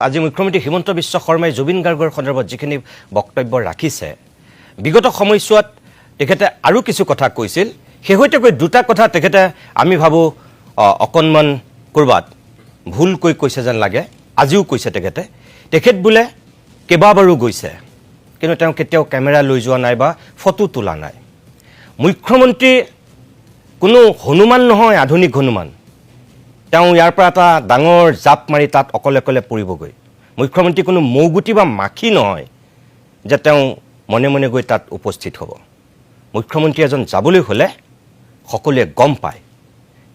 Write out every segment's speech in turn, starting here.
আজি মুখ্যমন্ত্ৰী হিমন্ত বিশ্ব শৰ্মাই জুবিন গাৰ্গৰ সন্দৰ্ভত যিখিনি বক্তব্য ৰাখিছে বিগত সময়ছোৱাত তেখেতে আৰু কিছু কথা কৈছিল শেহতীয়াকৈ দুটা কথা তেখেতে আমি ভাবো অকণমান কৰবাত ভুলকৈ কৈছে যেন লাগে আজিও কৈছে তেখেত বোলে কেইবাবাৰো গৈছে কিন্তু তেওঁ কেতিয়াও কেমেৰা লৈ যোৱা নাই বা ফটো তোলা নাই মুখ্যমন্ত্ৰী কোনো হনুমান নহয় আধুনিক হনুমান তেওঁ ইয়াৰ পৰা এটা ডাঙৰ জাপ মাৰি তাত অকলে পৰিবগৈ মুখ্যমন্ত্ৰী কোনো মৌগুটি বা মাখি নহয় যে তেওঁ মনে মনে গৈ তাত উপস্থিত হ'ব মুখ্যমন্ত্ৰী এজন যাবলৈ হলে সকলোৱে গম পায়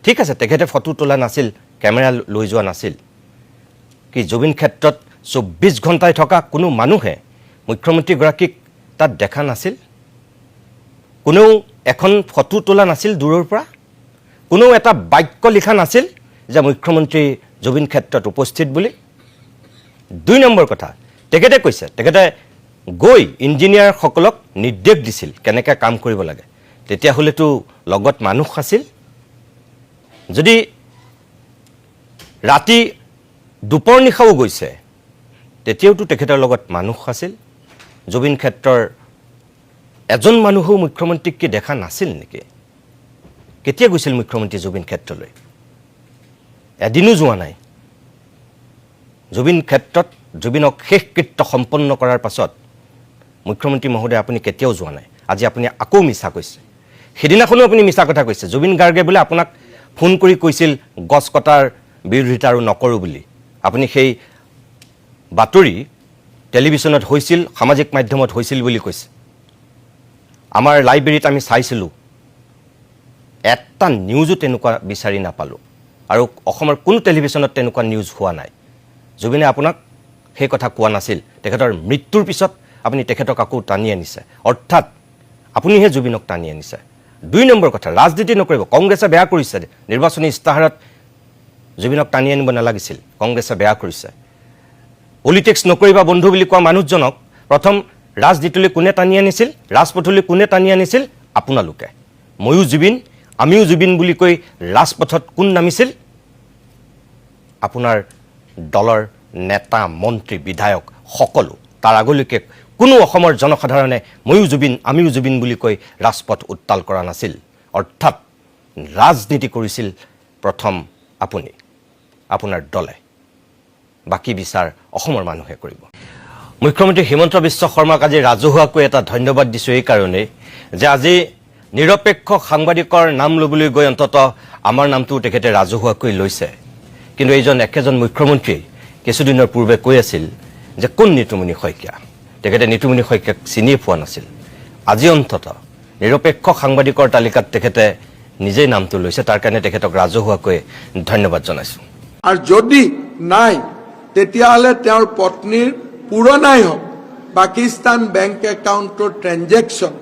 ঠিক আছে তেখেতে ফটো তোলা নাছিল কেমেৰা লৈ যোৱা নাছিল কি জুবিন ক্ষেত্ৰত 24 ঘণ্টাই থকা কোনো মানুহে মুখ্যমন্ত্ৰী গৰাকীক তাত দেখা নাছিল কোনেও এখন ফটো তোলা নাছিল দূৰৰ পৰা কোনেও এটা বাক্য লিখা নাছিল যে মুখ্যমন্ত্ৰী জুবিন ক্ষেত্ৰত উপস্থিত বুলি দুই নম্বৰ কথা তেখেতে কৈছে তেখেতে গৈ ইঞ্জিনিয়াৰ সকলক নিৰ্দেশ দিছিল কেনেকৈ কাম কৰিব লাগে তেতিয়া হলেতো লগত মানুহ আছিল যদি ৰাতি দুপৰ নিশাও গৈছে তেতিয়াওতো তেখেতৰ লগত মানুহ আছিল জুবিন ক্ষেত্ৰৰ এজন মানুহো মুখ্যমন্ত্ৰীক কি দেখা নাছিল নেকি কেতিয়া গৈছিল মুখ্যমন্ত্ৰী জুবিন ক্ষেত্ৰলৈ এদিনো যোৱা নাই জুবিন ক্ষেত্ৰত জুবিনক শেষ কৃত্য সম্পন্ন কৰাৰ পাছত মুখ্যমন্ত্ৰী মহোদয় আপুনি কেতিয়াও যোৱা নাই আজি আপুনি আকৌ মিছা কৈছে সেদিনাখনো আপুনি মিছা কথা কৈছে জুবিন গাৰ্গে বোলে আপোনাক ফোন কৰি কৈছিল গছ কটাৰ বিৰোধিতা আৰু নকৰো বুলি আপুনি সেই বাতৰি টেলিভিছনত হৈছিল সামাজিক মাধ্যমত হৈছিল বুলি কৈছে আমাৰ লাইব্ৰেৰীত আমি চাইছিলোঁ এটা নিউজো তেনেকুৱা বিচাৰি নাপালোঁ আৰু অসমৰ কোনো টেলিভিছনত তেনেকুৱা নিউজ হোৱা নাই জুবিনে আপোনাক সেই কথা কোৱা নাছিল তেখেতৰ মৃত্যুৰ পিছত আপুনি তেখেতক আকৌ টানি আনিছে অৰ্থাৎ আপুনিহে জুবিনক টানি আনিছে দুই নম্বৰ কথা ৰাজনীতি নকৰিব কংগ্ৰেছে বেয়া কৰিছে নিৰ্বাচনী ইস্তাহাৰত জুবিনক টানি আনিব নালাগিছিল কংগ্ৰেছে বেয়া কৰিছে পলিটিক্স নকৰিবা বন্ধু বুলি কোৱা মানুহজনক প্ৰথম ৰাজনীতিলৈ কোনে টানি আনিছিল ৰাজপথলৈ কোনে টানি আনিছিল আপোনালোকে ময়ো জুবিন আমিও জুবিন বুলি কৈ ৰাজপথত কোন নামিছিল আপোনাৰ দলৰ নেতা মন্ত্ৰী বিধায়ক সকলো তাৰ আগলৈকে কোনো অসমৰ জনসাধাৰণে ময়ো জুবিন আমিও জুবিন বুলি কৈ ৰাজপথ উত্তাল কৰা নাছিল অৰ্থাৎ ৰাজনীতি কৰিছিল প্ৰথম আপুনি আপোনাৰ দলে বাকি বিচাৰ অসমৰ মানুহে কৰিব মুখ্যমন্ত্ৰী হিমন্ত বিশ্ব শৰ্মাক আজি ৰাজহুৱাকৈ এটা ধন্যবাদ দিছোঁ এই কাৰণে যে আজি নিৰপেক্ষ সাংবাদিকৰ নাম ল'বলৈ গৈ অন্তত আমাৰ নামটো তেখেতে ৰাজহুৱাকৈ লৈছে কিন্তু এইজন একেজন মুখ্যমন্ত্ৰী কিছুদিনৰ পূৰ্বে কৈ আছিল যে কোন নিতুমণি শইকীয়া তেখেতে নিতুমণি শইকীয়াক চিনিয়ে পোৱা নাছিল আজি অন্তত নিৰপেক্ষ সাংবাদিকৰ তালিকাত তেখেতে নিজেই নামটো লৈছে তাৰ কাৰণে তেখেতক ৰাজহুৱাকৈ ধন্যবাদ জনাইছোঁ আৰু যদি নাই তেতিয়াহ'লে তেওঁৰ পত্নীৰ পুৰণাই হওক পাকিস্তান বেংক একাউণ্টৰ ট্ৰেনজেকশ্যন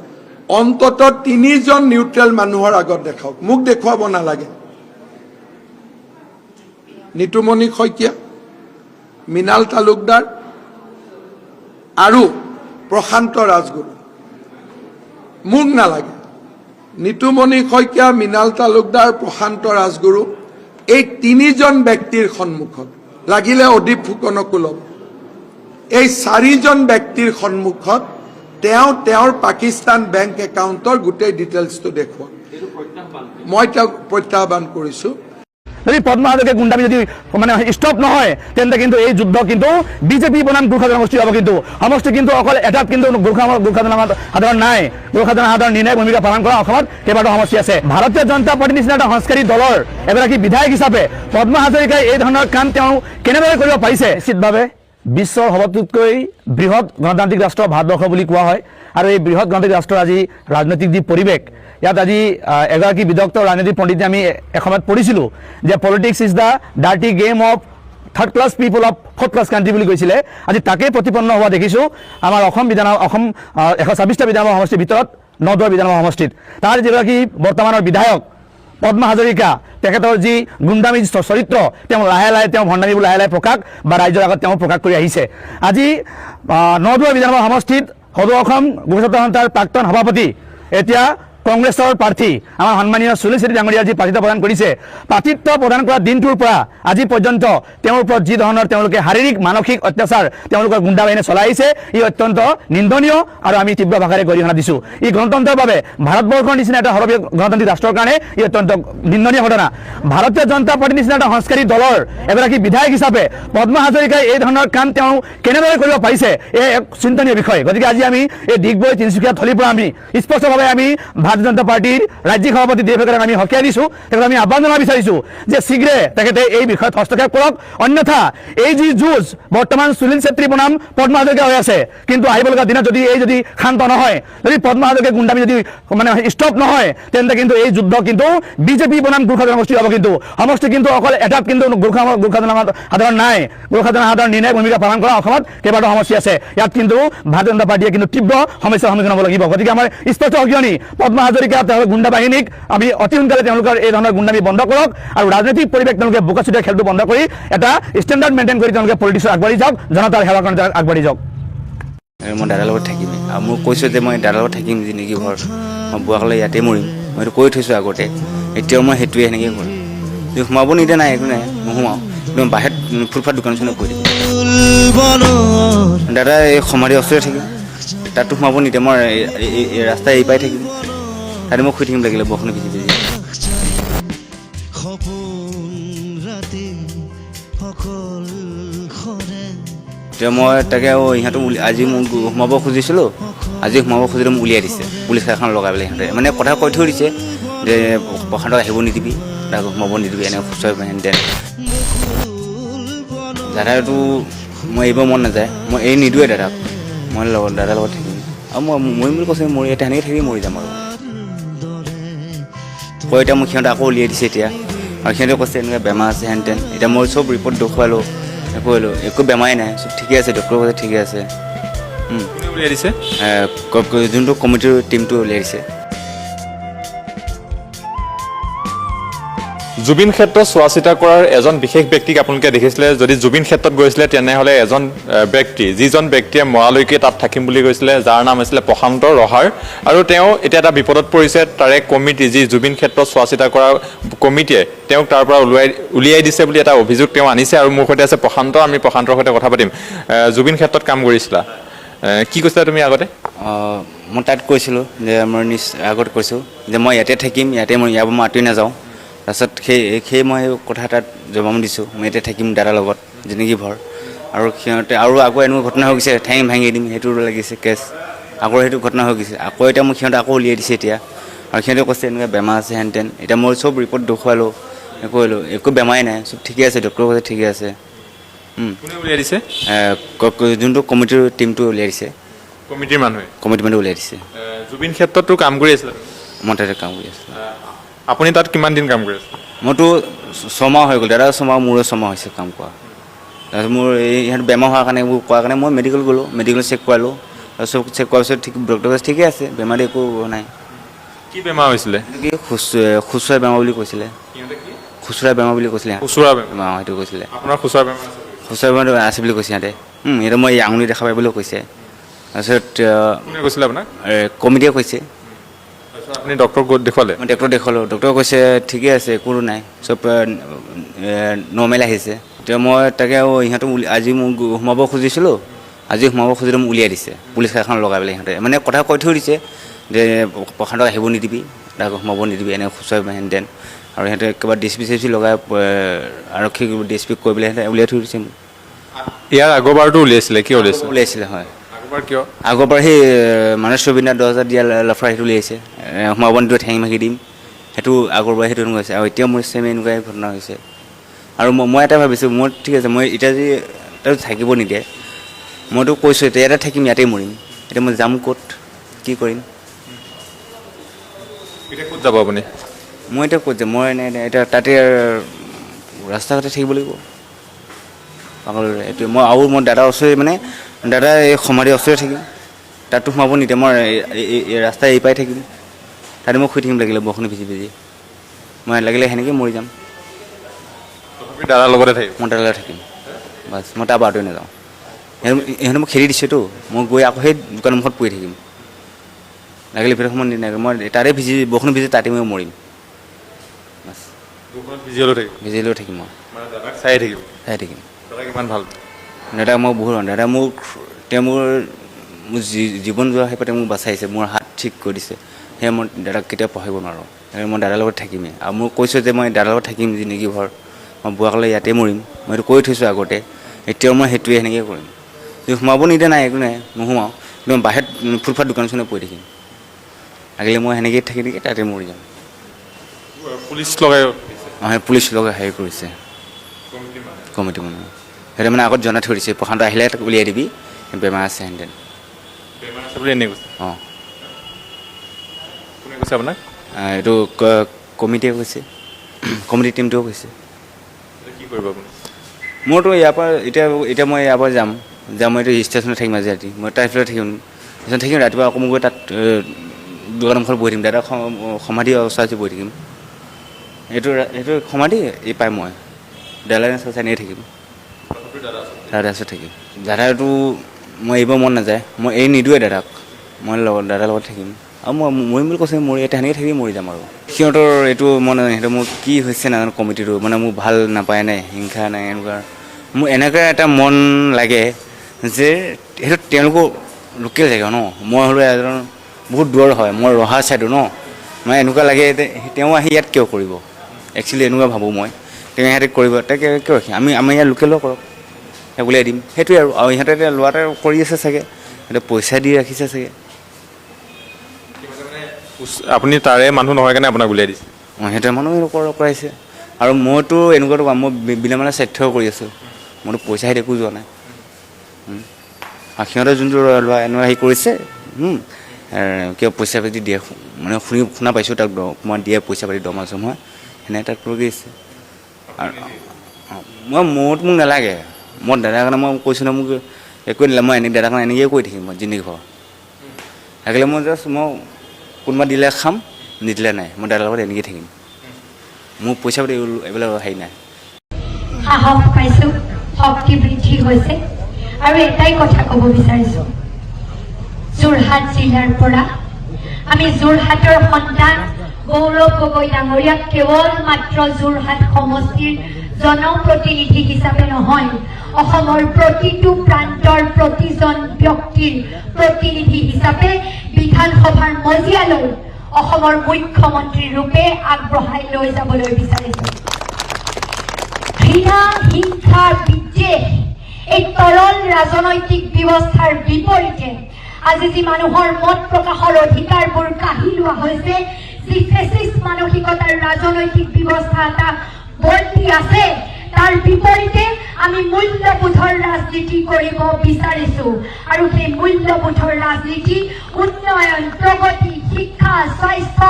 অন্তত 3জন নিউট্ৰেল মানুহৰ আগত দেখাওক মোক দেখুৱাব নালাগে নিতুমণি শইকীয়া মৃণাল তালুকদাৰ আৰু প্ৰশান্ত ৰাজগুৰু মোক নালাগে নিতুমণি শইকীয়া মৃণাল তালুকদাৰ প্ৰশান্ত ৰাজগুৰু এই 3জন ব্যক্তিৰ সন্মুখত লাগিলে অদীপ ফুকনকো ল'ব এই 4জন ব্যক্তিৰ সন্মুখত তেওঁৰ পাকিস্তান বেংক একাউণ্টৰ গোটেই ডিটেইলছটো দেখুৱাওক মই তেওঁক প্ৰত্যাহ্বান কৰিছোঁ যদি পদ্মা হাজৰিকা গুণ্ডামি যদি মানে ষ্টপ নহয় তেন্তে কিন্তু এই যুদ্ধ কিন্তু বিজেপি বনাম গোৰ্খা জনগোষ্ঠী হ'ব কিন্তু সমষ্টি কিন্তু অকল এটাত কিন্তু গোৰ্খা সাধাৰণ নাই গোৰ্খা জনসাধাৰণ নিৰ্ণায়ক ভূমিকা পালন কৰা অসমত কেইবাটাও সমষ্টি আছে ভাৰতীয় জনতা পাৰ্টীৰ নিচিনা এটা সংস্কাৰী দলৰ এগৰাকী বিধায়ক হিচাপে পদ্মা হাজৰিকাই এই ধৰণৰ কাম তেওঁ কেনেদৰে কৰিব পাৰিছে নিশ্চিতভাৱে বিশ্বৰ সবতকৈ বৃহৎ গণতান্ত্ৰিক ৰাষ্ট্ৰ ভাৰতবৰ্ষ বুলি কোৱা হয় আৰু এই বৃহৎ গণতান্ত্ৰিক ৰাষ্ট্ৰৰ আজি ৰাজনৈতিক যি পৰিৱেশ ইয়াত আজি এগৰাকী বিদগ্ধ ৰাজনীতিক পণ্ডিতে আমি এসময়ত পঢ়িছিলোঁ যে politics is the dirty game of third class people of fourth class country বুলি কৈছিলে আজি তাকেই প্ৰতিপন্ন হোৱা দেখিছোঁ আমাৰ অসম 126টা বিধানসভা সমষ্টিৰ ভিতৰত 9 বিধানসভা সমষ্টিত তাৰ যিগৰাকী বৰ্তমানৰ বিধায়ক পদ্মা হাজৰিকা তেখেতৰ যি গুণ্ডামী চৰিত্ৰ তেওঁ লাহে লাহে তেওঁ ভণ্ডামীবোৰ লাহে লাহে প্ৰকাশ বা ৰাইজৰ আগত তেওঁ প্ৰকাশ কৰি আহিছে আজি 9 বিধানসভা সমষ্টিত সদৌ অসম গোৰ্খা জনতাৰ প্ৰাক্তন সভাপতি এতিয়া কংগ্ৰেছৰ প্ৰাৰ্থী আমাৰ সন্মানীয় সুনীল চেত্ৰী ডাঙৰীয়া যি প্ৰাৰ্থিত্ব প্ৰদান কৰিছে, প্ৰাৰ্থিত্ব প্ৰদান কৰা দিনটোৰ পৰা আজি পৰ্যন্ত তেওঁৰ ওপৰত যি ধৰণৰ তেওঁলোকে শাৰীৰিক মানসিক অত্যাচাৰ তেওঁলোকৰ গুণ্ডা বাহিনীয়ে চলাই আহিছে, ই অত্যন্ত নিন্দনীয় আৰু আমি তীব্ৰ ভাষাৰে গৰিহণা দিছোঁ। ই গণতন্ত্ৰৰ বাবে ভাৰতবৰ্ষৰ নিচিনা এটা সৰ্ববৃহৎ গণতান্ত্ৰিক ৰাষ্ট্ৰৰ কাৰণে ই অত্যন্ত নিন্দনীয় ঘটনা। ভাৰতীয় জনতা পাৰ্টীৰ নিচিনা এটা সংস্কাৰী দলৰ এগৰাকী বিধায়ক হিচাপে পদ্মা হাজৰিকাই এই ধৰণৰ কাম তেওঁ কেনেদৰে কৰিব পাৰিছে, এই এক চিন্তনীয় বিষয়। গতিকে আজি আমি এই ডিগবৈ তিনিচুকীয়া থলীৰ পৰা আমি স্পষ্টভাৱে আমি ভাৰতীয় জনতা পাৰ্টিৰ ৰাজ্যিক সভাপতি দেৱকাৰক আমি সকীয়াই দিছোঁ, তেখেতক আমি আহ্বান জনাব বিচাৰিছোঁ যে শীঘ্ৰে তেখেতে এই বিষয়ত হস্তক্ষেপ কৰক। অন্যথা এই যি যুঁজ বৰ্তমান সুনীল চেত্ৰী বনাম পদ্মা হাজৰিকা হৈ আছে, কিন্তু আহিবলগা দিনত যদি শান্ত নহয়, যদি পদ্মা হাজৰিকা গুণ্ডামি যদি ষ্টপ নহয়, তেন্তে কিন্তু এই যুদ্ধ কিন্তু বিজেপি বনাম গোৰ্খা জনগোষ্ঠী হ'ব। কিন্তু সমষ্টি কিন্তু অকল এটাত কিন্তু গোৰ্খা জনসাধাৰণ নাই। গোৰ্খা জনসাধাৰণ নিৰ্ণায়ক ভূমিকা পালন কৰা অসমত কেইবাটাও সমষ্টি আছে। ইয়াত কিন্তু ভাৰতীয় জনতা পাৰ্টীয়ে কিন্তু তীব্ৰ সমস্যাৰ সন্মুখীন হ'ব লাগিব। গতিকে আমাৰ স্পষ্ট সকিয়নি পদ্মা হাজৰিকা তেওঁলোকৰ গুণ্ডা বাহিনীক আমি অতি সোনকালে তেওঁলোকৰ এই ধৰণৰ গুণ্ডামি বন্ধ কৰক আৰু ৰাজনৈতিক পৰিৱেশ তেওঁলোকে বোকাচুতীয়া খেলটো বন্ধ কৰি এটা ষ্টেণ্ডাৰ্ড মেইনটেইন কৰি তেওঁলোকে পলিটিক্সত আগবাঢ়ি যাওক, জনতাৰ সেৱা কাৰণে আগবাঢ়ি যাওক। মই দাদাৰ লগত থাকিম আৰু মই কৈছোঁ যে মই দাদাৰ লগত থাকিম জিন্দগী ভৰ, মই বুঢ়াকালে ইয়াতে মৰিম, মই এইটো কৈ থৈছোঁ আগতে। এতিয়াও মই সেইটোৱে সেনেকৈ কৰিম। যদি সোমাব নিদিয়ে নাই একো নাই, নোসোমাওঁ, একদম বাহিৰত ফুটপাথ দোকান চোকানত কৈ দিম। দাদা এই সমাধি ওচৰতে থাকিম, তাততো সোমাব নিদিয়ে, মই ৰাস্তা এৰি পাই থাকিম, তাতে মই শুই থাকিম লাগিলে বৰষুণ ভিজি ভিজি। এতিয়া মই তাকে ইহঁতক আজি মোক সোমাব খুজিছিলোঁ, আজি সোমাব খুজিলে মোক উলিয়াই দিছে, পুলিচ এখন লগাই পেলাই সিহঁতে মানে কথা কৈ থৈ দিছে যে প্ৰশান্তক আহিব নিদিবি, তাক সোমাব নিদিবি, এনেকৈ খুচুৱাই হেঁতেন। দাদাটো মই এৰিব মন নাযায়, মই এৰি নিদিওঁৱে দাদাক, মই দাদাৰ লগত থাকিম আৰু মই মৰিম বুলি কৈছে, মৰি এতিয়া সেনেকৈ থাকি মৰি যাম আৰু। কৈ এতিয়া মোক সিহঁতে আকৌ উলিয়াই দিছে এতিয়া, আৰু সিহঁতে কৈছে এনেকৈ বেমাৰ আছে হেঁতেন। এতিয়া মই চব ৰিপৰ্ট দেখুৱালোঁ, একো বেমাৰেই নাই, চব ঠিকে আছে, ডক্টৰে কৈছে ঠিকে আছে। উলিয়াই দিছে যোনটো কমিটিৰ টিমটো উলিয়াই দিছে। জুবিন ক্ষেত্ৰত চোৱা চিতা কৰাৰ এজন বিশেষ ব্যক্তিক আপোনালোকে দেখিছিলে। যদি জুবিন ক্ষেত্ৰত গৈছিলে তেনেহ'লে এজন ব্যক্তি, যিজন ব্যক্তিয়ে মৰালৈকে তাত থাকিম বুলি কৈছিলে, যাৰ নাম আছিলে প্ৰশান্ত ৰহাৰ, আৰু তেওঁ এতিয়া এটা বিপদত পৰিছে। তাৰে কমিটি, যি জুবিন ক্ষেত্ৰত চোৱা চিতা কৰা কমিটিয়ে তেওঁক তাৰ পৰা উলিয়াই দিছে বুলি এটা অভিযোগ তেওঁ আনিছে। আৰু মোৰ সৈতে আছে প্ৰশান্ত, আমি প্ৰশান্তৰ সৈতে কথা পাতিম। জুবিন ক্ষেত্ৰত কাম কৰিছিলা, কি কৈছিলা তুমি আগতে? মই তাত কৈছিলোঁ যে মই আগত কৈছোঁ যে মই ইয়াতে থাকিম, ইয়াতে মই ইয়াৰ পৰা মই আঁতৰি নাযাওঁ। তাৰপিছত সেই মই কথা এটাত জবাব দিছোঁ, মই ইয়াতে থাকিম দাদাৰ লগত জিন্দগী ভৰ। আৰু সিহঁতে আৰু আকৌ এনেকুৱা ঘটনা হৈ গৈছে, ঠেং ভাঙি দিম, সেইটো লাগিছে কেছ, আকৌ সেইটো ঘটনা হৈ গৈছে। আকৌ এতিয়া মোক সিহঁতে আকৌ উলিয়াই দিছে এতিয়া, আৰু সিহঁতে কৈছে এনেকুৱা বেমাৰ আছে হেঁতেন। এতিয়া মই চব ৰিপৰ্ট দেখুৱালোঁ, একো বেমাৰেই নাই, চব ঠিকে আছে, ডক্টৰে কৈছে ঠিকে আছে। কোনে উলিয়াই দিছে? যোনটো কমিটিৰ টিমটো উলিয়াই দিছে, কমিটিৰ মানুহে উলিয়াই দিছে। জুবিন ক্ষেত্ৰতো কাম কৰি আছিলে? মই তাতে কাম কৰি আছোঁ। আপুনি তাত কিমান দিন কাম কৰি আছে? মইতো 6 মাহ হৈ গ'ল, দাদা 6 মাহ, মোৰো 6 মাহ হৈছে কাম কৰা। তাৰপিছত মোৰ এই ইহঁত বেমাৰ হোৱাৰ কাৰণে, এইবোৰ কোৱাৰ কাৰণে মই মেডিকেল গ'লোঁ, মেডিকেলত চেক কৰালোঁ। তাৰপিছত চেক কৰাৰ পিছত ডক্টৰে কৈছে ঠিকে আছে, বেমাৰ একো নাই। কি বেমাৰ হৈছিলে? কি খুচুৰা বেমাৰ বুলি কৈছিলে, খুচুৰা বেমাৰ বুলি কৈছিলে, খুচুৰা বেমাৰ সেইটো কৈছিলে। আপোনাৰ খুচুৰা বেমাৰ আছে? খুচুৰা বেমাৰ আছে বুলি কৈছে সিহঁতে। সিহঁতে মই আঙুলি দেখা পাই বুলিও কৈছে। তাৰপিছত কোনে কৈছিলে আপোনাক? কমিটিয়ে কৈছে। আপুনি ডক্টৰক দেখুৱালে? মই ডক্টৰক দেখুৱালোঁ, ডক্টৰে কৈছে ঠিকে আছে, একো নাই, চব নৰ্মেল আহিছে। এতিয়া মই তাকে ইহঁতক আজি মোক সোমাব খুজিছিলোঁ, আজি সোমাব খুজিলে মোক উলিয়াই দিছে, পুলিচ এখন লগাই পেলাই সিহঁতে মানে কথা কৈ থৈ দিছে যে প্ৰশান্তক আহিব নিদিবি, তাক সোমাব নিদিবি, এনেকৈ খুচুৱাই হেঁতেন। আৰু সিহঁতে কিবা ডিএছপি চিএছপি লগাই, আৰক্ষী ডিএছপি কৈ পেলাই সিহঁতে উলিয়াই থৈ দিছে মোক। ইয়াৰ আগৰবাৰতো উলিয়াইছিলে? কিয় উলিয়াইছিলে? হয়, কিয়? আগৰবাৰ সেই মানে ছবিনা 10,000 দিয়া লাফৰা সেইটো উলিয়াইছে, সোমাব নিদিওঁ, ঠেং ভাঙি দিম, সেইটো আগৰবাৰ সেইটো এনেকুৱা হৈছে। আৰু এতিয়া মোৰ চেম এনেকুৱাই ঘটনা হৈছে। আৰু মই এটা ভাবিছোঁ, মই ঠিক আছে, মই এতিয়া যদি তাত থাকিব নিদিয়ে, মইতো কৈছোঁ এতিয়া ইয়াতে থাকিম, ইয়াতেই মৰিম, এতিয়া মই যাম ক'ত, কি কৰিম? এতিয়া ক'ত যাব আপুনি? মই এতিয়া ক'ত যাম? মই এতিয়া তাতে ৰাস্তা ঘাটে থাকিব লাগিব। এইটোৱে মই দাদাৰ ওচৰতে, মানে দাদা এই সমাধিৰ ওচৰতে থাকিম, তাততো সোমাব নিদিয়ে, মই ৰাস্তা এৰি পাই থাকিম, তাতে মই শুই থাকিম লাগিলে বৰষুণ ভিজি ভিজি, মই লাগিলে সেনেকৈ মৰি যাম। দাদাৰ লগতে থাকিম? মই দাদাৰ লগত থাকিম, বাছ, মই তাৰ পৰা আঁতৰি নাযাওঁ। ইহঁতে মোক খেদি দিছেতো, মই গৈ আকৌ সেই দোকানৰ মুখত পৰি থাকিম। লাগিলে ভিতৰত সোমাই নিদিয়ে মই তাতে বৰষুণ ভিজি তাতে মই মৰিম বাছ ভিজিলেও থাকিম মই চাই থাকিব চাই থাকিম দাদা কিমান ভাল দাদা মই বহুত দাদা তেওঁ মোৰ জীৱন যোৱা সেই পাতে মোক বাচাইছে মোৰ হাত ঠিক কৰি দিছে সেয়ে মই দাদাক কেতিয়াও পাহৰিব নোৱাৰোঁ সেইকাৰণে মই দাদাৰ লগত থাকিমেই আৰু মই কৈছোঁ যে মই দাদাৰ লগত থাকিম জিন্দগী ভৰ মই বুঢ়াকালে ইয়াতে মৰিম মই এইটো কৈ থৈছোঁ আগতে এতিয়াও মই সেইটোৱে সেনেকৈ কৰিম যদি সোমাব নিদিয়ে নাই একো নাই নোসোমাওঁ কিন্তু বাহিৰত ফুটপাথ দোকান চোকানে পৰি থাকিম লাগিলে মই সেনেকৈয়ে থাকি থাকি তাতে মৰি যাম পুলিচ লগাই সেই পুলিচ লগাই হেৰি কৰিছে কমিটি মানুহ সেইটো মানে আগত জনাই থৈ দিছে প্ৰশান্ত আহিলে তাক উলিয়াই দিবি বেমাৰ আছে হেঁতেন অঁ কোনে কৈছে আপোনাক এইটো কমিটিয়ে কৈছে কমিটি টিমটোও কৈছে কি কৰিব আপুনি মোৰতো ইয়াৰ পৰা এতিয়া মই ইয়াৰ পৰা যাম মই এইটো ষ্টেচনত থাকিম আজি ৰাতি মই তাৰ ভিতৰত থাকিম ৰাতিপুৱা আকৌ মই গৈ তাত দোকানৰ মুখত বহি থাকিম দাদা সমাধি ওচৰত বহি থাকিম সেইটো সমাধি এই পাই মই দাদাৰ চাই এনেই থাকিম দাদাৰ ওচৰত থাকিম দাদাটো মই এৰিব মন নাযায় মই এৰি নিদিওঁৱে দাদাক মই দাদাৰ লগত থাকিম আৰু মই মৰিম বুলি কৈছে মৰি এতিয়া সেনেকৈ থাকি মৰি যাম আৰু সিহঁতৰ এইটো মন সিহঁতৰ মোৰ কি হৈছে নাজানো কমিটিটো মানে মোক ভাল নাপায় নাই হিংসা নাই এনেকুৱা মোৰ এনেকুৱা এটা মন লাগে যে সেইটো তেওঁলোকৰ লোকেল জেগা ন মই হ'লেও এজন বহুত দূৰৰ হয় মই ৰহা ছাইডো ন মানে এনেকুৱা লাগে যে তেওঁ আহি ইয়াত কিয় কৰিব একচুৱেলি এনেকুৱা ভাবোঁ মই তেওঁ ইহঁতে কৰিব তাকে কিয় ৰাখিম আমাৰ ইয়াত লোকেলো কৰক সেই উলিয়াই দিম সেইটোৱে আৰু ইহঁতে এতিয়া লোৱাতে কৰি আছে চাগে সিহঁতে পইচা দি ৰাখিছে চাগে আপুনি তাৰে মানুহ নহয় কাৰণে আপোনাক উলিয়াই দিছে অঁ সিহঁতে মানুহ কৰাইছে আৰু মইতো এনেকুৱাটো মই বিনামূলীয়া স্বাস্থ্যও কৰি আছোঁ মইতো পইচা হেৰি একো যোৱা নাই আৰু সিহঁতে যোনটো লোৱা এনেকুৱা হেৰি কৰিছে কিয় পইচা পাতি দিয়ে মানে শুনা পাইছোঁ তাক অকণমান দিয়ে পইচা পাতি দৰমহা চমহা সেনেকৈ তাক লৈ গৈছে আৰু মোক নালাগে মই দাদাৰ কাৰণে মই কৈছোঁ ন মোক একোৱে নিলে মই দাদাৰ কাৰণে এনেকৈয়ে কৰি থাকিম মই জিন্দগী ভৰ থাকিলে মই জাষ্ট মই কোনোবা দিলে খাম নিদিলে নাই মই দাদাৰ লগত এনেকৈয়ে থাকিম মোক পইচা পাতি এইবিলাক হেৰি নাই সাহস পাইছোঁ শক্তি বৃদ্ধি হৈছে আৰু এটাই কথা ক'ব বিচাৰিছোঁ যোৰহাট জিলাৰ পৰা আমি যোৰহাটৰ সন্তান গৌৰৱ গগৈ ডাঙৰীয়াক কেৱল মাত্ৰ যোৰহাট সমষ্টিৰ জনপ্ৰতিনিধি হিচাপে নহয় অসমৰ প্ৰতিটো প্ৰান্তৰ প্ৰতিজন ব্যক্তিৰ প্ৰতিনিধি হিচাপে বিধানসভাৰ মজিয়ালৈ অসমৰ মুখ্যমন্ত্ৰী ৰূপে আগবঢ়াই লৈ যাবলৈ বিচাৰিছোঁ ঘৃণা হিংসা বিদ্বেষ এই তৰল ৰাজনৈতিক ব্যৱস্থাৰ বিপৰীতে আজি যি মানুহৰ মত প্ৰকাশৰ অধিকাৰবোৰ কাঢ়ি লোৱা হৈছে যি ফেচিষ্ট মানসিকতাৰ ৰাজনৈতিক ব্যৱস্থা এটা বৰ্তি আছে তাৰ বিপৰীতে আমি মূল্যবোধৰ ৰাজনীতি কৰিব বিচাৰিছোঁ আৰু সেই মূল্যবোধৰ ৰাজনীতি উন্নয়ন প্ৰগতি শিক্ষা স্বাস্থ্য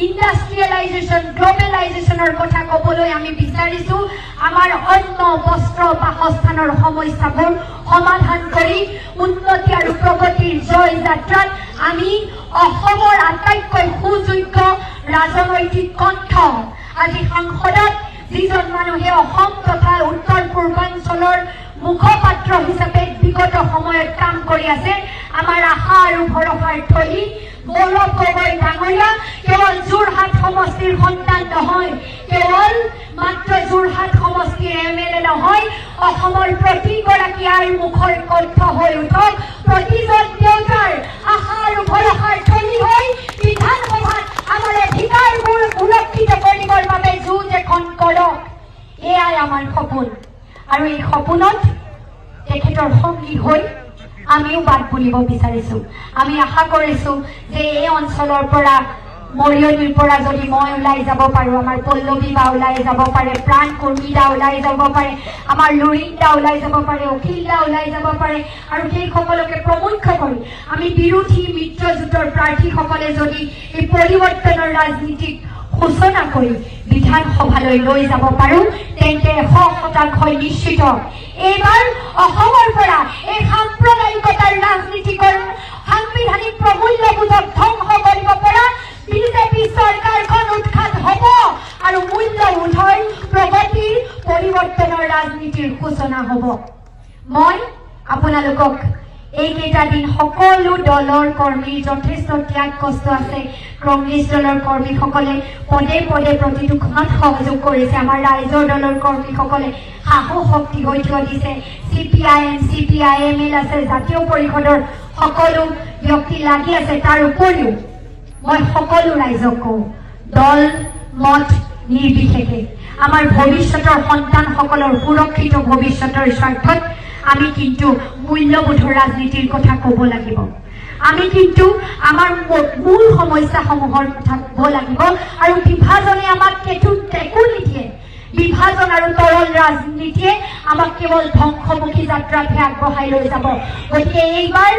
ইণ্ডাষ্ট্ৰিয়েলাইজেশ্যন গ্ল'বেলাইজেশ্যনৰ কথা ক'বলৈ আমি বিচাৰিছোঁ আমাৰ অন্ন বস্ত্ৰ বাসস্থানৰ সমস্যাবোৰ সমাধান কৰি উন্নতি আৰু প্ৰগতিৰ জয় যাত্ৰাত আমি অসমৰ আটাইতকৈ সুযোগ্য ৰাজনৈতিক কণ্ঠ আজি সংসদত যিজন মানুহে অসম তথা উত্তৰ পূৰ্বাঞ্চলৰ মুখপাত্ৰ হিচাপে বিগত সময়ত কাম কৰি আছে আমাৰ আশা আৰু ভৰসাৰ থলী গৌৰৱ গগৈ ডাঙৰীয়া কেৱল যোৰহাট সমষ্টিৰ সন্তান নহয় কেৱল মাত্ৰ যোৰহাট সমষ্টিৰ MLA নহয় অসমৰ প্ৰতিগৰাকী আইৰ মুখৰ কণ্ঠ হৈ উঠক প্ৰতিজন দেউতাৰ আশা আৰু ভৰসাৰ থলী হৈ বিধানসভাত আমাৰ অধিকাৰবোৰ সুৰক্ষিত কৰিবৰ বাবে যুঁজ এখন কৰক এয়াই আমাৰ সপোন আৰু এই সপোনত তেখেতৰ সংগী হৈ আমিও বাট বুলিব বিচাৰিছোঁ আমি আশা কৰিছোঁ যে এই অঞ্চলৰ পৰা মৰিয়নিৰ পৰা যদি মই ওলাই যাব পাৰোঁ আমাৰ পল্লৱী বা ওলাই যাব পাৰে প্ৰাণ কৰ্মীদা ওলাই যাব পাৰে আমাৰ লুৰিন্দা ওলাই যাব পাৰে অখিলদা ওলাই যাব পাৰে আৰু সেইসকলকে প্ৰমুখ্য কৰি আমি বিৰোধী মিত্ৰজোঁটৰ প্ৰাৰ্থীসকলে যদি এই পৰিৱৰ্তনৰ ৰাজনীতিক সূচনা কৰি বিধানসভালৈ লৈ যাব পাৰোঁ তেন্তে 100% নিশ্চিত এইবাৰ অসমৰ পৰা এই সাম্প্ৰদায়িকতাৰ ৰাজনীতিকৰণ সাংবিধানিক প্ৰমূল্যবোধক ধ্বংস কৰিব পৰা বিজেপি চৰকাৰখন উৎখাত হ'ব আৰু মূল্যবোধৰ প্ৰগতিৰ পৰিৱৰ্তনৰ ৰাজনীতিৰ সূচনা হ'ব মই আপোনালোকক এইকেইটা দিন সকলো দলৰ কৰ্মীৰ যথেষ্ট ত্যাগ কষ্ট আছে। কংগ্ৰেছ দলৰ কৰ্মীসকলে পদে পদে প্ৰতিটো ক্ষণত সহযোগ কৰিছে। আমাৰ ৰাইজৰ দলৰ কৰ্মীসকলে সাহস শক্তি হৈ থিয় দিছে। CPIM CPIML আছে, জাতীয় পৰিষদৰ সকলো ব্যক্তি লাগি আছে। তাৰ উপৰিও মই সকলো ৰাইজক কওঁ, দল মত নিৰ্বিশেষে আমাৰ ভৱিষ্যতৰ সন্তানসকলৰ সুৰক্ষিত ভৱিষ্যতৰ স্বাৰ্থত আমি কিন্তু মূল্যবোধৰ ৰাজনীতিৰ কথা ক'ব লাগিব। আমি কিন্তু আমাৰ মূল সমস্যাসমূহৰ কথা ক'ব লাগিব। আৰু বিভাজনে আমাক টেকু নিদিয়ে। বিভাজন আৰু তৰল ৰাজনীতিয়ে আমাক কেৱল ধ্বংসমুখী যাত্ৰাতহে আগবঢ়াই লৈ যাব। গতিকে এইবাৰ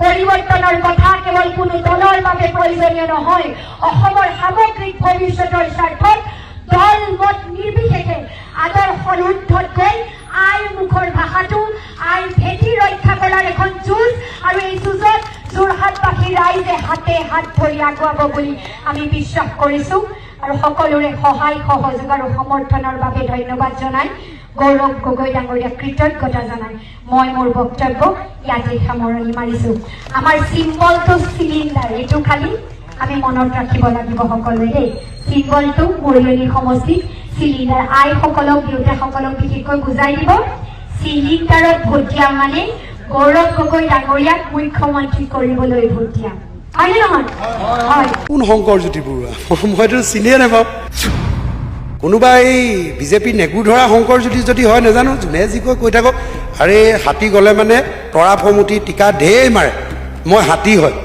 পৰিৱৰ্তনৰ কথা কেৱল কোনো দলৰ বাবে প্ৰয়োজনীয় নহয়। অসমৰ সামগ্ৰিক ভৱিষ্যতৰ স্বাৰ্থত দল মত নিৰ্বিশেষে আদৰ্শৰ ঊৰ্ধত গৈ আইৰ মুখৰ ভাষাটো আইৰ ভেটি ৰক্ষা কৰাৰ এখন যুঁজ, আৰু এই যুঁজত যোৰহাটবাসী ৰাইজে হাতে হাত ধৰি আগুৱাব বুলি আমি বিশ্বাস কৰিছো। আৰু সকলোৰে সহায় সহযোগ আৰু সমৰ্থনৰ বাবে ধন্যবাদ জনাই গৌৰৱ গগৈ ডাঙৰীয়াক কৃতজ্ঞতা জনাই মই মোৰ বক্তব্য ইয়াতে সামৰণি মাৰিছো। আমাৰ চিম্বলটো চিলিণ্ডাৰ, এইটো খালি আমি মনত ৰাখিব লাগিব সকলোৱে দেই। চিম্বলটো মৰিয়নি সমষ্টিত চিলিণ্ডাৰ। আইসকলক দেউতাসকলক বিশেষকৈ বুজাই দিব, চিলিণ্ডাৰত ভোট দিয়া মানে গৌৰৱ গগৈ ডাঙৰীয়াক মুখ্যমন্ত্ৰী কৰিবলৈ ভোট দিয়া, হয়নে নহয়? হয়। কোন শংকৰজ্যোতি বৰুৱা? মইতো চিনিয়ে নাপাওঁ। কোনোবা এই বিজেপি নেগুৰ ধৰা শংকৰজ্যোতি যদি হয় নাজানো, যোনে যি কৈ থাকক। আৰে হাতী গ'লে মানে তৰা ফমুটি টিকা ঢেৰ মাৰে, মই হাতী হয়।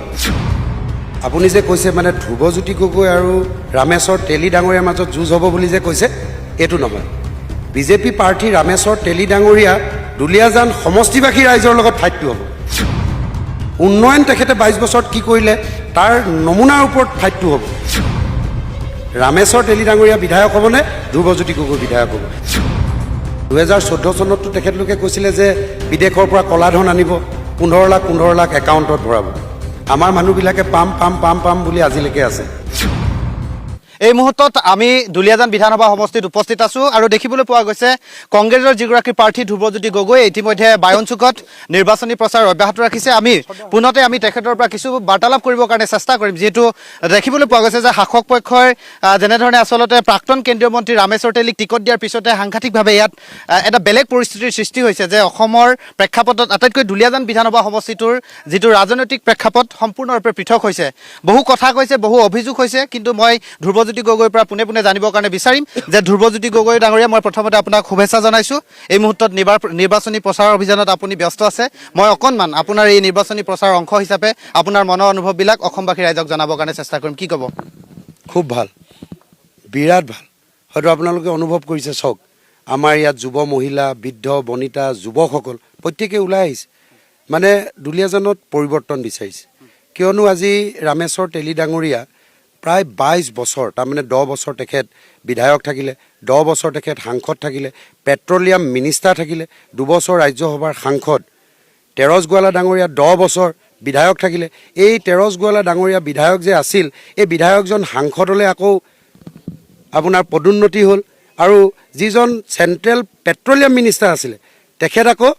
আপুনি যে কৈছে মানে ধ্ৰুৱজ্যোতি গগৈ আৰু ৰামেশ্বৰ তেলী ডাঙৰীয়াৰ মাজত যুঁজ হ'ব বুলি যে কৈছে, এইটো নহয়। বিজেপি প্ৰাৰ্থী ৰামেশ্বৰ তেলী ডাঙৰীয়া দুলীয়াজান সমষ্টিবাসী ৰাইজৰ লগত ফাইটটো হ'ব। উন্নয়ন তেখেতে 22 বছৰত কি কৰিলে তাৰ নমুনাৰ ওপৰত ফাইটটো হ'ব। ৰামেশ্বৰ তেলী ডাঙৰীয়া বিধায়ক হ'বনে ধ্ৰুৱজ্যোতি গগৈ বিধায়ক হ'ব? 2014 চনততো তেখেতলোকে কৈছিলে যে বিদেশৰ পৰা ক'লা ধন আনিব, 15 লাখ একাউণ্টত ভৰাব। আমাৰ মানুহবিলাকে পাম পাম পাম পাম বুলি আজিলৈকে আছে। এই মুহূৰ্তত আমি দুলীয়াজান বিধানসভা সমষ্টিত উপস্থিত আছো আৰু দেখিবলৈ পোৱা গৈছে কংগ্ৰেছৰ যিগৰাকী প্ৰাৰ্থী ধ্ৰুৱজ্যোতি গগৈ ইতিমধ্যে বায়নচুকত নিৰ্বাচনী প্ৰচাৰ অব্যাহত ৰাখিছে। আমি পুনতে আমি তেখেতৰ পৰা কিছু বাৰ্তালাপ কৰিবৰ কাৰণে চেষ্টা কৰিম, যিহেতু দেখিবলৈ পোৱা গৈছে যে শাসক পক্ষই যেনেধৰণে আচলতে প্ৰাক্তন কেন্দ্ৰীয় মন্ত্ৰী ৰামেশ্বৰ তেলীক টিকট দিয়াৰ পিছতে সাংঘাতিকভাৱে ইয়াত এটা বেলেগ পৰিস্থিতিৰ সৃষ্টি হৈছে যে অসমৰ প্ৰেক্ষাপটত আটাইতকৈ দুলীয়াজান বিধানসভা সমষ্টিটোৰ যিটো ৰাজনৈতিক প্ৰেক্ষাপট সম্পূৰ্ণৰূপে পৃথক হৈছে। বহু কথা কৈছে, বহু অভিযোগ হৈছে, কিন্তু মই ধ্ৰুৱজ্যোতি গগৈৰ পৰা পোনে পোনে জানিবৰ কাৰণে বিচাৰিম যে ধ্ৰুৱজ্যোতি গগৈ ডাঙৰীয়া, মই প্ৰথমতে আপোনাক শুভেচ্ছা জনাইছোঁ। এই মুহূৰ্তত নিৰ্বাচনী প্ৰচাৰৰ অভিযানত আপুনি ব্যস্ত আছে। মই অকণমান আপোনাৰ এই নিৰ্বাচনী প্ৰচাৰৰ অংশ হিচাপে আপোনাৰ মনৰ অনুভৱবিলাক অসমবাসী ৰাইজক জনাবৰ কাৰণে চেষ্টা কৰিম। কি ক'ব? খুব ভাল, বিৰাট ভাল। হয়তো আপোনালোকে অনুভৱ কৰিছে, চাওক আমাৰ ইয়াত যুৱ মহিলা, বৃদ্ধ বনিতা, যুৱকসকল প্ৰত্যেকে ওলাই আহিছে, মানে দুলীয়াজানত পৰিৱৰ্তন বিচাৰিছে। কিয়নো আজি ৰামেশ্বৰ তেলী ডাঙৰীয়া প্ৰায় 22 বছৰ, তাৰমানে 10 বছৰ তেখেত বিধায়ক থাকিলে, 10 বছৰ তেখেত সাংসদ থাকিলে, পেট্ৰলিয়াম মিনিষ্টাৰ থাকিলে, 2 বছৰ ৰাজ্যসভাৰ সাংসদ। তেৰছ গোৱালা ডাঙৰীয়া 10 বছৰ বিধায়ক থাকিলে। এই তেৰছ গোৱালা ডাঙৰীয়া বিধায়ক যে আছিল, এই বিধায়কজন সাংসদলৈ আকৌ আপোনাৰ পদোন্নতি হ'ল, আৰু যিজন চেণ্ট্ৰেল পেট্ৰলিয়াম মিনিষ্টাৰ আছিলে তেখেত আকৌ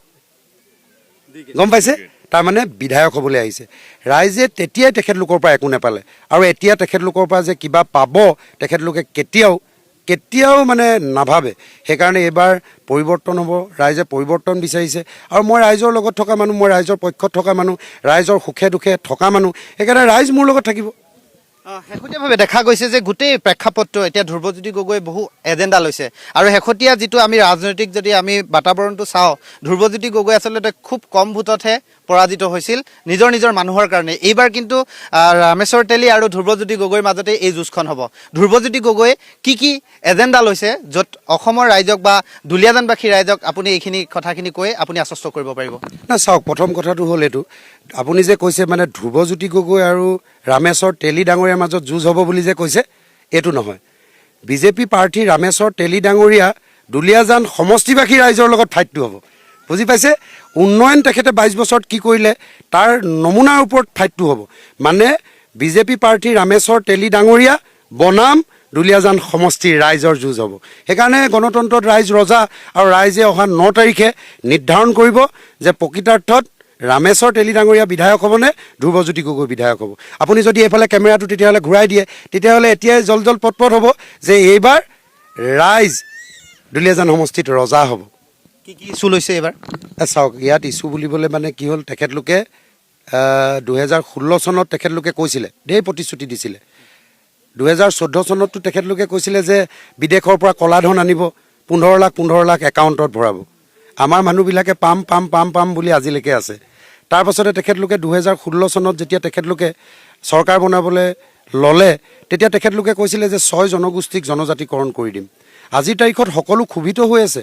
গম পাইছে, তাৰমানে বিধায়ক হ'বলৈ আহিছে। ৰাইজে তেতিয়াই তেখেতলোকৰ পৰা একো নাপালে, আৰু এতিয়া তেখেতলোকৰ পৰা যে কিবা পাব তেখেতলোকে কেতিয়াও মানে নাভাবে। সেইকাৰণে এইবাৰ পৰিৱৰ্তন হ'ব, ৰাইজে পৰিৱৰ্তন বিচাৰিছে। আৰু মই ৰাইজৰ লগত থকা মানুহ, মই ৰাইজৰ পক্ষত থকা মানুহ, ৰাইজৰ সুখে দুখে থকা মানুহ, সেইকাৰণে ৰাইজ মোৰ লগত থাকিব। শেহতীয়াভাৱে দেখা গৈছে যে গোটেই প্ৰেক্ষাপটটো এতিয়া ধ্ৰুৱজ্যোতি গগৈ বহু এজেণ্ডা লৈছে, আৰু শেহতীয়া যিটো আমি ৰাজনৈতিক যদি আমি বাতাবৰণটো চাওঁ, ধ্ৰুৱজ্যোতি গগৈ আচলতে খুব কম ভোটতহে পৰাজিত হৈছিল নিজৰ মানুহৰ কাৰণে। এইবাৰ কিন্তু ৰামেশ্বৰ তেলী আৰু ধ্ৰুৱজ্যোতি গগৈৰ মাজতে এই যুঁজখন হ'ব। ধ্ৰুৱজ্যোতি গগৈ কি এজেণ্ডা লৈছে, য'ত অসমৰ ৰাইজক বা দুলীয়াজানবাসী ৰাইজক আপুনি এইখিনি কথাখিনি কৈ আপুনি আশ্বস্ত কৰিব পাৰিব? না চাওক, প্ৰথম কথাটো হ'ল এইটো, আপুনি যে কৈছে মানে ধ্ৰুৱজ্যোতি গগৈ আৰু ৰামেশ্বৰ তেলী ডাঙৰীয়াৰ মাজত যুঁজ হ'ব বুলি যে কৈছে, এইটো নহয়। বিজেপি প্ৰাৰ্থী ৰামেশ্বৰ তেলী ডাঙৰীয়া দুলীয়াজান সমষ্টিবাসী ৰাইজৰ লগত ফাইটটো হ'ব, বুজি পাইছে? উন্নয়ন তেখেতে 22 বছৰত কি কৰিলে তাৰ নমুনাৰ ওপৰত ফাইটটো হ'ব। মানে বিজেপি প্ৰাৰ্থী ৰামেশ্বৰ তেলী ডাঙৰীয়া বনাম দুলীয়াজান সমষ্টিৰ ৰাইজৰ যুঁজ হ'ব। সেইকাৰণে গণতন্ত্ৰত ৰাইজ ৰজা, আৰু ৰাইজে অহা 9 তাৰিখে নিৰ্ধাৰণ কৰিব যে প্ৰকৃতাৰ্থত ৰামেশ্বৰ তেলী ডাঙৰীয়া বিধায়ক হ'বনে ধ্ৰুৱজ্যোতি গগৈ বিধায়ক হ'ব আপুনি যদি এইফালে কেমেৰাটো তেতিয়াহ'লে ঘূৰাই দিয়ে তেতিয়াহ'লে এতিয়াই জল পটপট হ'ব যে এইবাৰ ৰাইজ দুলীয়াজান সমষ্টিত ৰজা হ'ব কি কি ইছ্যু লৈছে এইবাৰ চাওক ইয়াত ইছ্যু বুলিবলৈ মানে কি হ'ল তেখেতলোকে 2016 চনত তেখেতলোকে কৈছিলে ঢেৰ প্ৰতিশ্ৰুতি দিছিলে 2014 চনততো তেখেতলোকে কৈছিলে যে বিদেশৰ পৰা ক'লা ধন আনিব 15 লাখ একাউণ্টত ভৰাব আমাৰ মানুহবিলাকে পাম বুলি আজিলৈকে আছে তাৰপাছতে তেখেতলোকে 2016 চনত যেতিয়া তেখেতলোকে চৰকাৰ বনাবলৈ ল'লে তেতিয়া তেখেতলোকে কৈছিলে যে 6 জনগোষ্ঠীক জনজাতিকৰণ কৰি দিম আজিৰ তাৰিখত সকলো ক্ষোভিত হৈ আছে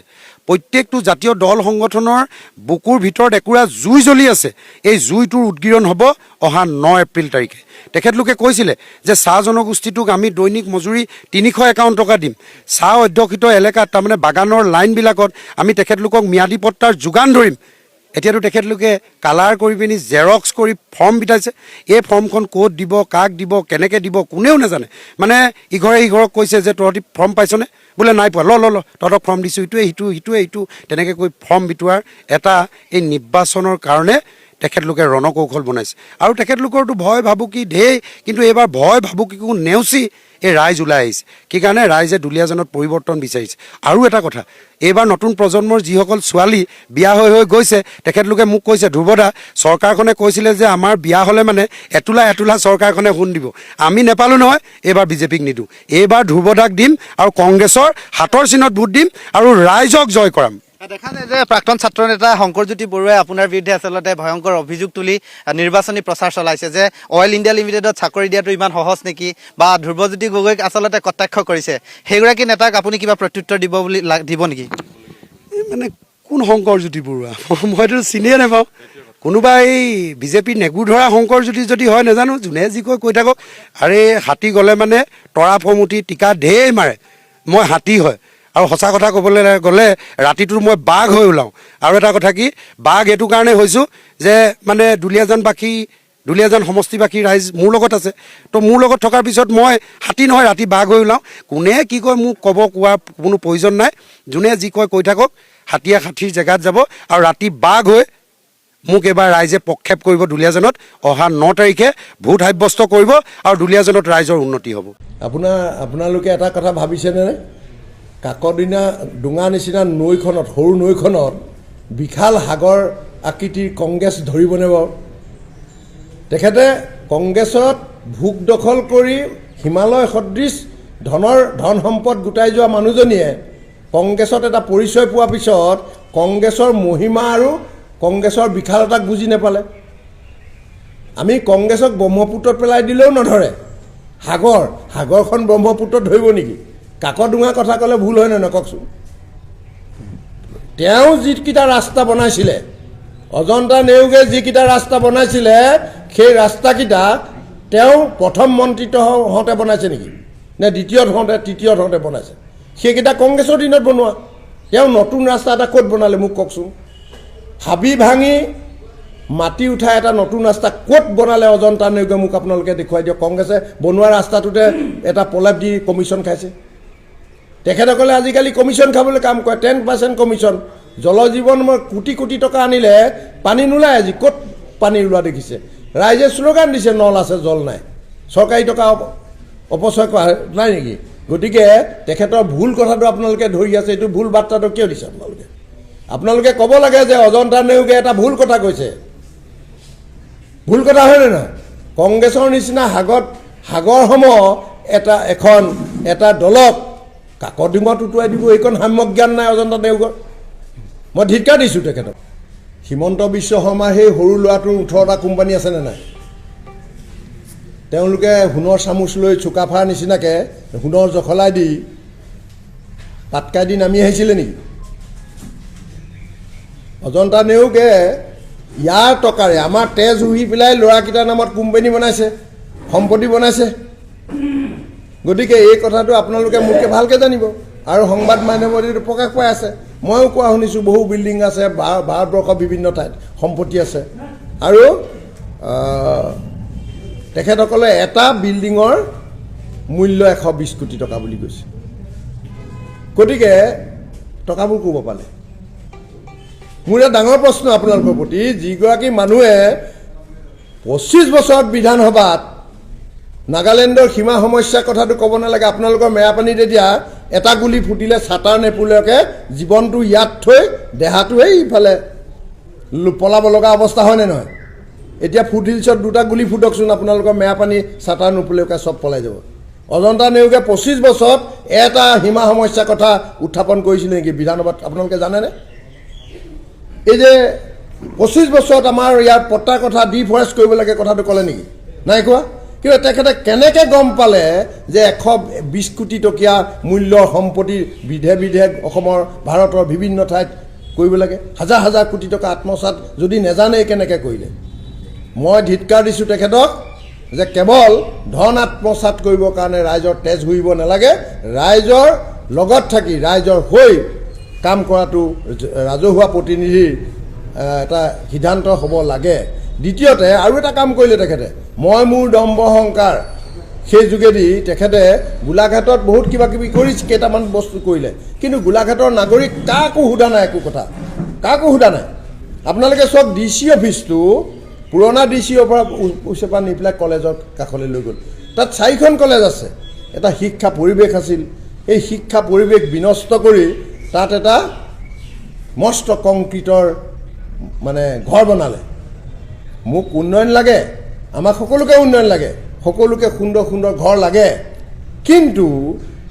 প্ৰত্যেকটো জাতীয় দল সংগঠনৰ বুকুৰ ভিতৰত একুৰা জুই জ্বলি আছে এই জুইটোৰ উদ্গিৰণ হ'ব অহা 9 এপ্ৰিল তাৰিখে তেখেতলোকে কৈছিলে যে চাহ জনগোষ্ঠীটোক আমি দৈনিক মজুৰি 351 টকা দিম চাহ অধ্যুষিত এলেকাত তাৰমানে বাগানৰ লাইনবিলাকত আমি তেখেতলোকক ম্যাদী পট্টাৰ যোগান ধৰিম এতিয়াতো তেখেতলোকে কালাৰ কৰি পিনি জেৰক্স কৰি ফৰ্ম বিটাইছে এই ফৰ্মখন ক'ত দিব কাক দিব কেনেকৈ দিব কোনেও নাজানে মানে ইঘৰে সিঘৰক কৈছে যে তহঁতি ফৰ্ম পাইছনে বোলে নাই পোৱা ল তহঁতক ফৰ্ম দিছোঁ ইটোৱে তেনেকৈ কৈ ফৰ্ম বিটোৱাৰ এটা এই নিৰ্বাচনৰ কাৰণে তেখেতলোকে ৰণকৌশল বনাইছে আৰু তেখেতলোকৰতো ভয় ভাবুকি ঢেৰ কিন্তু এইবাৰ ভয় ভাবুকিকো নেওচি এই ৰাইজ ওলাই আহিছে কি কাৰণে ৰাইজে দুলীয়াজানত পৰিৱৰ্তন বিচাৰিছে আৰু এটা কথা এইবাৰ নতুন প্ৰজন্মৰ যিসকল ছোৱালী বিয়া হৈ গৈছে তেখেতলোকে মোক কৈছে ধ্ৰুৱদা চৰকাৰখনে কৈছিলে যে আমাৰ বিয়া হ'লে মানে এটোলা চৰকাৰখনে সোণ দিব আমি নেপালোঁ নহয় এইবাৰ বিজেপিক নিদিওঁ এইবাৰ ধ্ৰুৱদাক দিম আৰু কংগ্ৰেছৰ হাতৰ চিনত ভোট দিম আৰু ৰাইজক জয় কৰাম দেখা যায় যে প্ৰাক্তন ছাত্ৰ নেতা শংকৰজ্যোতি বৰুৱাই আপোনাৰ বিৰুদ্ধে আচলতে ভয়ংকৰ অভিযোগ তুলি নিৰ্বাচনী প্ৰচাৰ চলাইছে যে অইল ইণ্ডিয়া লিমিটেডত চাকৰি দিয়াটো ইমান সহজ নেকি বা ধ্ৰুৱজ্যোতি গগৈক আচলতে কটাক্ষ কৰিছে সেইগৰাকী নেতাক আপুনি কিবা প্ৰত্যুত্তৰ দিব নেকি মানে কোন শংকৰজ্যোতি বৰুৱা মইতো চিনিয়ে নাপাওঁ কোনোবা এই বিজেপি নেগুৰ ধৰা শংকৰজ্যোতি যদি হয় নাজানো যোনে যি কৈ থাকক আৰে হাতী গ'লে মানে তৰা ফমুটি টিকা ঢেৰ মাৰে মই হাতী হয় আৰু সঁচা কথা ক'বলৈ গ'লে ৰাতিটো মই বাঘ হৈ ওলাওঁ আৰু এটা কথা কি বাঘ এইটো কাৰণে হৈছোঁ যে মানে দুলীয়াজান সমষ্টিবাসী ৰাইজ মোৰ লগত আছে তো মোৰ লগত থকাৰ পিছত মই হাতী নহয় ৰাতি বাঘ হৈ ওলাওঁ কোনে কি কয় মোক কোৱাৰ কোনো প্ৰয়োজন নাই যোনে যি কৈ থাকক হাতীয়ে ষাঠিৰ জেগাত যাব আৰু ৰাতি বাঘ হৈ মোক এবাৰ ৰাইজে প্ৰক্ষেপ কৰিব দুলীয়াজানত অহা 9 তাৰিখে ভোট সাব্যস্ত কৰিব আৰু দুলীয়াজানত ৰাইজৰ উন্নতি হ'ব আপোনালোকে এটা কথা ভাবিছেনে কাকদিনা ডুঙা নিচিনা নৈখনত সৰু নৈখনত বিশাল সাগৰ আকৃতিৰ কংগ্ৰেছ ধৰিবনে বাৰু তেখেতে কংগ্ৰেছত ভোগ দখল কৰি হিমালয় সদৃশ ধন সম্পদ গোটাই যোৱা মানুহজনীয়ে কংগ্ৰেছত এটা পৰিচয় পোৱাৰ পিছত কংগ্ৰেছৰ মহিমা আৰু কংগ্ৰেছৰ বিশালতাক বুজি নাপালে আমি কংগ্ৰেছক ব্ৰহ্মপুত্ৰত পেলাই দিলেও নধৰে সাগৰখন ব্ৰহ্মপুত্ৰত ধৰিব নেকি কাকডুঙা কথা ক'লে ভুল হয় নে কওকচোন তেওঁ যিকেইটা ৰাস্তা বনাইছিলে অজন্তা নেওগে যিকেইটা ৰাস্তা বনাইছিলে সেই ৰাস্তাকেইটা তেওঁ প্ৰথম মন্ত্ৰীত্ব হওঁতে বনাইছে নেকি নে দ্বিতীয়ত হওঁতে তৃতীয়ত হওঁতে বনাইছে সেইকেইটা কংগ্ৰেছৰ দিনত বনোৱা তেওঁ নতুন ৰাস্তা এটা ক'ত বনালে মোক কওকচোন হাবি ভাঙি মাটি উঠাই এটা নতুন ৰাস্তা ক'ত বনালে অজন্তা নেওগে মোক আপোনালোকে দেখুৱাই দিয়ক কংগ্ৰেছে বনোৱা ৰাস্তাটোতে এটা প্ৰলেপ দি কমিশ্যন খাইছে তেখেতসকলে আজিকালি কমিশ্যন খাবলৈ কাম কৰে 10% কমিশ্যন জল জীৱন কোটি টকা আনিলে পানী নোলায় আজি ক'ত পানী ওলোৱা দেখিছে ৰাইজে শ্লোগান দিছে নল আছে জল নাই চৰকাৰী টকা অপচয় কৰা নাই নেকি গতিকে তেখেতৰ ভুল কথাটো আপোনালোকে ধৰি আছে এইটো ভুল বাৰ্তাটো কিয় দিছে আপোনালোকে ক'ব লাগে যে অজন্তা নেওগে এটা ভুল কথা কৈছে ভুল কথা হয়নে নহয় কংগ্ৰেছৰ নিচিনা সাগৰসম এটা দলক কাকডিঙত উটুৱাই দিব এইখন সাম্যক জ্ঞান নাই অজন্তা নেওগৰ মই ধিক্কাৰ দিছোঁ তেখেতক হিমন্ত বিশ্ব শৰ্মাৰ সেই সৰু ল'ৰাটোৰ 18টা কোম্পানী আছেনে নাই তেওঁলোকে সোণৰ চামুচ লৈ চুকাফাৰ নিচিনাকৈ সোণৰ জখলাই দি পাটকাই দি নামি আহিছিলে নেকি অজন্তা নেওগে ইয়াৰ টকাৰে আমাৰ তেজ উহি পেলাই ল'ৰাকেইটাৰ নামত কোম্পানী বনাইছে সম্পত্তি বনাইছে গতিকে এই কথাটো আপোনালোকে মোতকৈ ভালকৈ জানিব আৰু সংবাদ মাধ্যমত এইটো প্ৰকাশ পাই আছে ময়ো কোৱা শুনিছোঁ বহু বিল্ডিং আছে ভাৰতবৰ্ষৰ বিভিন্ন ঠাইত সম্পত্তি আছে আৰু তেখেতসকলে এটা বিল্ডিঙৰ মূল্য 120 কোটি টকা বুলি কৈছে গতিকে টকাবোৰ ক'ব পালে মোৰ এটা ডাঙৰ প্ৰশ্ন আপোনালোকৰ প্ৰতি, যিগৰাকী মানুহে 25 বছৰত বিধানসভাত নাগালেণ্ডৰ সীমা সমস্যাৰ কথাটো ক'ব নালাগে, আপোনালোকৰ মেৰাপানীত এতিয়া এটা গুলি ফুটিলে ছাটাৰ নেপুলকে জীৱনটো ইয়াত থৈ দেহাটো এইফালে পলাব লগা অৱস্থা হয়নে নহয়? এতিয়া ফুটহিলছত 2টা গুলি ফুটকচোন, আপোনালোকৰ মেৰাপানী ছাটাৰ নেপুলকে চব পলাই যাব। অজন্তা নেওগে 25 বছৰত এটা সীমা সমস্যাৰ কথা উত্থাপন কৰিছিলে নেকি বিধানসভাত, আপোনালোকে জানেনে? এই যে 25 বছৰত আমাৰ ইয়াৰ পট্টাৰ কথা ডিফৰেষ্ট কৰিব লাগে কথাটো ক'লে নেকি? নাই কোৱা। কিন্তু তেখেতে কেনেকৈ গম পালে যে 120 কোটি টকীয়া মূল্যৰ সম্পত্তি বিধে বিধে অসমৰ ভাৰতৰ বিভিন্ন ঠাইত কৰিব লাগে, হাজাৰ হাজাৰ কোটি টকা আত্মসাৎ যদি নেজানে কেনেকৈ কৰিলে? মই ধিক্কাৰ দিছোঁ তেখেতক যে কেৱল ধন আত্মসাৎ কৰিবৰ কাৰণে ৰাইজৰ তেজ ঘূৰিব নালাগে, ৰাইজৰ লগত থাকি ৰাইজৰ হৈ কাম কৰাটো ৰাজহুৱা প্ৰতিনিধিৰ এটা সিদ্ধান্ত হ'ব লাগে। দ্বিতীয়তে আৰু এটা কাম কৰিলে তেখেতে, মই মোৰ দম্ভ অহংকাৰ, সেই যোগেদি তেখেতে গোলাঘাটত বহুত কিবা কিবি কৰিছে, কেইটামান বস্তু কৰিলে, কিন্তু গোলাঘাটৰ নাগৰিক কাকো সোধা নাই, একো কথা কাকো সোধা নাই। আপোনালোকে চব DC অফিচটো পুৰণা DCৰ পৰা ওচৰপৰা নি পেলাই কলেজৰ কাষলৈ লৈ গ'ল। তাত 4খন কলেজ আছে, এটা শিক্ষা পৰিৱেশ আছিল, এই শিক্ষা পৰিৱেশ বিনষ্ট কৰি তাত এটা মস্ত কংক্ৰিটৰ মানে ঘৰ বনালে। মোক উন্নয়ন লাগে, আমাক সকলোকে উন্নয়ন লাগে, সকলোকে সুন্দৰ সুন্দৰ ঘৰ লাগে, কিন্তু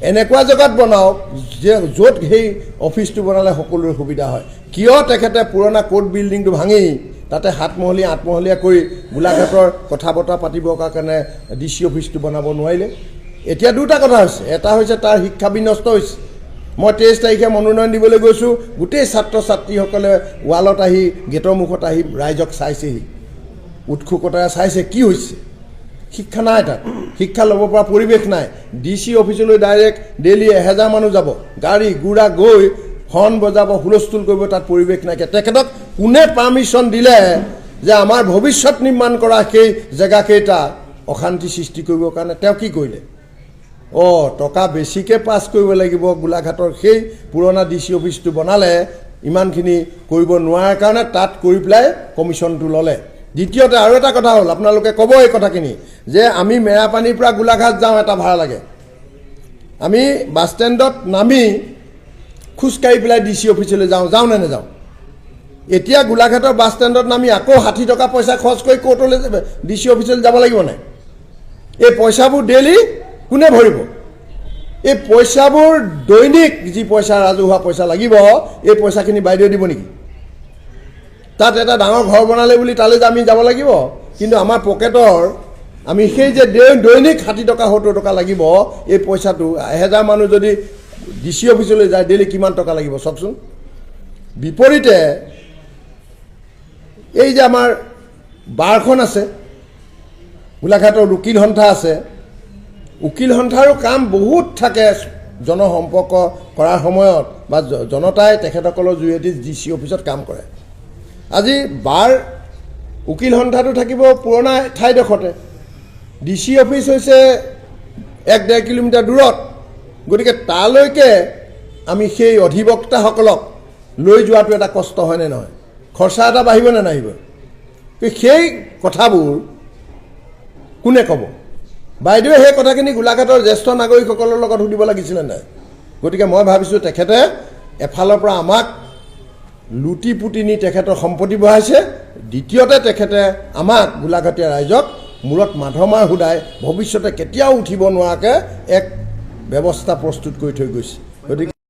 এনেকুৱা জেগাত বনাওক যে য'ত সেই অফিচটো বনালে সকলোৰে সুবিধা হয়। কিয় তেখেতে পুৰণা কোৰ্ট বিল্ডিংটো ভাঙি তাতে 7মহলীয়া 8মহলীয়া কৰি গোলাঘাটৰ কথা বতৰা পাতিবৰ কাৰণে DC অফিচটো বনাব নোৱাৰিলে? এতিয়া 2টা কথা হৈছে, এটা হৈছে তাৰ শিক্ষা বিনষ্ট হৈছে। মই 23 তাৰিখে মনোনয়ন দিবলৈ গৈছোঁ, গোটেই ছাত্ৰ ছাত্ৰীসকলে ৱালত আহি গেটৰ মুখত আহি ৰাইজক চাইছেহি, উৎসুকতাৰে চাইছে কি হৈছে। শিক্ষা নাই তাত, শিক্ষা ল'ব পৰা পৰিৱেশ নাই। DC অফিচলৈ ডাইৰেক্ট ডেইলি 1000 মানুহ যাব, গাড়ী গুড়া গৈ হৰ্ণ বজাব, হুলস্থুল কৰিব, তাত পৰিৱেশ নাইকিয়া। তেখেতক কোনে পাৰ্মিশ্যন দিলে যে আমাৰ ভৱিষ্যত নিৰ্মাণ কৰা সেই জেগাকেইটা অশান্তি সৃষ্টি কৰিবৰ কাৰণে? তেওঁ কি কৰিলে? টকা বেছিকৈ পাছ কৰিব লাগিব, গোলাঘাটৰ সেই পুৰণা DC অফিচটো বনালে, ইমানখিনি কৰিব নোৱাৰাৰ কাৰণে তাত কৰি পেলাই কমিশ্যনটো ল'লে। দ্বিতীয়তে আৰু এটা কথা হ'ল, আপোনালোকে ক'ব এই কথাখিনি যে আমি মেৰাপানীৰ পৰা গোলাঘাট যাওঁ, এটা ভাড়া লাগে, আমি বাছ ষ্টেণ্ডত নামি খোজকাঢ়ি পেলাই DC অফিচলৈ যাওঁ নে নাযাওঁ? এতিয়া গোলাঘাটৰ বাছ ষ্টেণ্ডত নামি আকৌ 60 টকা পইচা খৰচ কৰি কোৰ্টলৈ DC অফিচলৈ যাব লাগিব নাই? এই পইচাবোৰ ডেইলি কোনে ভৰিব? এই পইচাবোৰ দৈনিক যি পইচা ৰাজহুৱা পইচা লাগিব, এই পইচাখিনি বাইদেউ দিব নেকি? তাত এটা ডাঙৰ ঘৰ বনালে বুলি তালৈ আমি যাব লাগিব, কিন্তু আমাৰ পকেটৰ আমি সেই যে দৈনিক 60 টকা 70 টকা লাগিব, এই পইচাটো 1000 মানুহ যদি DC অফিচলৈ যায় ডেইলি কিমান টকা লাগিব চাওকচোন। বিপৰীতে এই যে আমাৰ বাৰখন আছে, গোলাঘাটৰ উকিল সন্থা আছে, উকিল সন্থাৰো কাম বহুত থাকে জনসম্পৰ্ক কৰাৰ সময়ত, বা জনতাই তেখেতসকলৰ জৰিয়তে DC অফিচত কাম কৰে। আজি বাৰ উকিল সন্থাটো থাকিব পুৰণা ঠাইডোখৰতে, DC অফিচ হৈছে 1-1.5 কিলোমিটাৰ দূৰত, গতিকে তালৈকে আমি সেই অধিবক্তাসকলক লৈ যোৱাটো এটা কষ্ট হয়নে নহয়? খৰচা এটা বাঢ়িব নে নাহিব? সেই কথাবোৰ কোনে ক'ব? বাইদেৱে সেই কথাখিনি গোলাঘাটৰ জ্যেষ্ঠ নাগৰিকসকলৰ লগত সুধিব লাগিছিলে নাই? গতিকে মই ভাবিছোঁ তেখেতে এফালৰ পৰা আমাক লুটি পুতি নি তেখেতৰ সম্পত্তি বঢ়াইছে, দ্বিতীয়তে তেখেতে আমাক গোলাঘাটীয়া ৰাইজক মূৰত মাধমাৰ সুদাই ভৱিষ্যতে কেতিয়াও উঠিব নোৱাৰাকৈ এক ব্যৱস্থা প্ৰস্তুত কৰি থৈ গৈছে। গতিকে